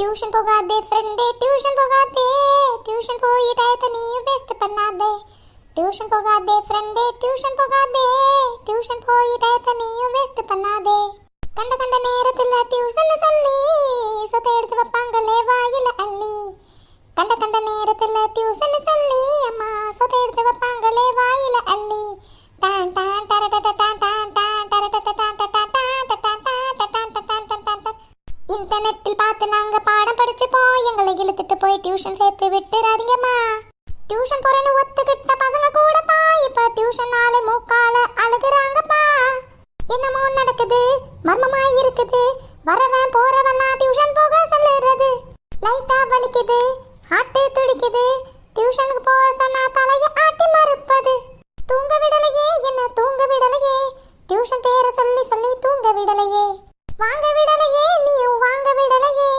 Tuition போகாதே ஃப்ரெண்டே tuition போகாதே, tuition போய் டயத்தை நீயும் வேஸ்ட் பண்ணாதே. டியூஷன் போகாதே ஃப்ரெண்டே டியூஷன் போகாதே, டியூஷன் போய் டயத்தை நீயும் வேஸ்ட் பண்ணாதே. கண்ட கண்ட நேரத்துல டியூஷன் சொல்லி சொத்தை எடுத்து வைப்பாங்களே வாயில அள்ளி. கண்ட கண்ட நேரத்துல டியூஷன் சொல்லி அம்மா சொத்தை எடுத்து வைப்பாங்களே வாயில அள்ளி. டான் டான் டரடட டான் டான் டான் டரடட டான் டான் டான் டான் டான் டான் டான் டான் டான் டான். இன்டர்நெட்டில் பார்த்து நாங்க பாடம் படிச்சுப்போம், எங்களை இழுத்துட்டு போய் டியூஷன் சேர்த்து விட்டுறாதீங்கம்மா. டியூஷன் போறேன்னு ஒத்துக்கிட்ட பசங்க கூட தான் இப்ப டியூஷனால மூக்கால அழுகுறாங்கப்பா. என்னமோ நடக்குது மர்மமா இருக்குது, வரவன் போறவன் டியூஷன் போக சொல்லுறது. லைட்டா வலிக்குது ஹார்ட் துடிக்குது, டியூஷனுக்கு போக சொன்னா தலைய ஆட்டி மறுப்பது. தூங்க விடலையே என்ன தூங்க விடலையே, டியூஷன் பேர சொல்லி சொல்லி தூங்க விடலையே. வாங்க விடலையே நீயும் வாங்க விடலையே.